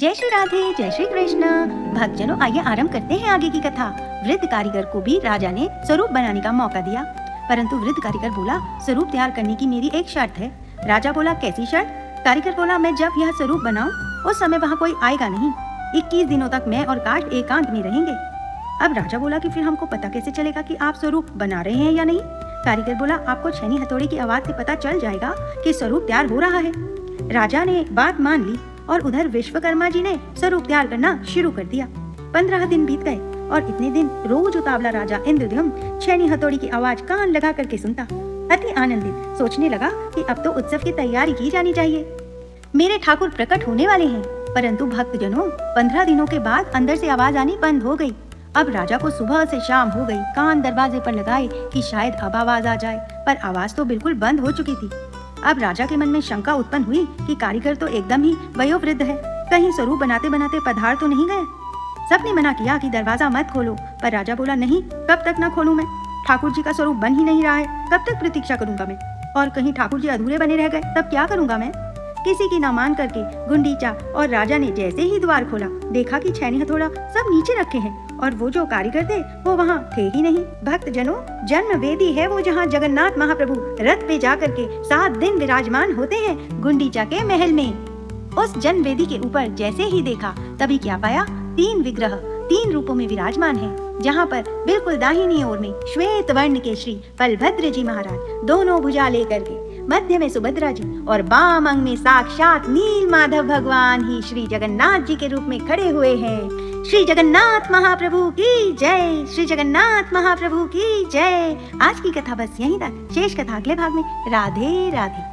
जय श्री राधे, जय श्री कृष्ण। भक्तजनों, आइए आरंभ करते हैं आगे की कथा। वृद्ध कारीगर को भी राजा ने स्वरूप बनाने का मौका दिया, परंतु वृद्ध कारीगर बोला, स्वरूप तैयार करने की मेरी एक शर्त है। राजा बोला, कैसी शर्त? कारीगर बोला, मैं जब यह स्वरूप बनाऊं उस समय वहाँ कोई आएगा नहीं। 21 दिनों तक मैं और काठ एकांत में रहेंगे। अब राजा बोला कि फिर हमको पता कैसे चलेगा कि आप स्वरूप बना रहे हैं या नहीं? कारीगर बोला, आपको छेनी हथौड़ी की आवाज से पता चल जाएगा कि स्वरूप तैयार हो रहा है। राजा ने बात मान ली और उधर विश्वकर्मा जी ने स्वरूप तैयार करना शुरू कर दिया। 15 दिन बीत गए और इतने दिन रोज उतावला राजा इंद्रद्युम्न छेनी हथौड़ी की आवाज कान लगा करके सुनता। अति आनंदित सोचने लगा कि अब तो उत्सव की तैयारी की जानी चाहिए। मेरे ठाकुर प्रकट होने वाले हैं। परंतु भक्तजनों, 15 दिनों के बाद अंदर से आवाज आनी बंद हो गई। अब राजा को सुबह से शाम हो गई, कान दरवाजे पर लगाए कि शायद अब आवाज आ जाए, पर आवाज तो बिल्कुल बंद हो चुकी थी। अब राजा के मन में शंका उत्पन्न हुई कि कारीगर तो एकदम ही वयोवृद्ध है, कहीं स्वरूप बनाते बनाते पधार तो नहीं गए। सबने मना किया कि दरवाजा मत खोलो, पर राजा बोला, नहीं, कब तक ना खोलूं मैं? ठाकुर जी का स्वरूप बन ही नहीं रहा है, कब तक प्रतीक्षा करूंगा मैं? और कहीं ठाकुर जी अधूरे बने रह गए तब क्या करूंगा मैं? किसी की ना मान करके गुंडीचा और राजा ने जैसे ही द्वार खोला, देखा कि छेनी हथौड़ा सब नीचे रखे हैं और वो जो कारीगर थे वो वहाँ थे ही नहीं। भक्त जनों, जन्म वेदी है वो जहाँ जगन्नाथ महाप्रभु रथ पे जा करके 7 दिन विराजमान होते हैं गुंडीचा के महल में। उस जन्म वेदी के ऊपर जैसे ही देखा तभी क्या पाया? 3 विग्रह 3 रूपों में विराजमान है, जहाँ पर बिल्कुल दाहिनी ओर में श्वेत वर्ण के श्री बलभद्र जी महाराज दोनों भुजा लेकर के, मध्य में सुभद्रा जी और बाम अंग में साक्षात नील माधव भगवान ही श्री जगन्नाथ जी के रूप में खड़े हुए हैं। श्री जगन्नाथ महाप्रभु की जय, श्री जगन्नाथ महाप्रभु की जय। आज की कथा बस यहीं तक, शेष कथा अगले भाग में। राधे राधे।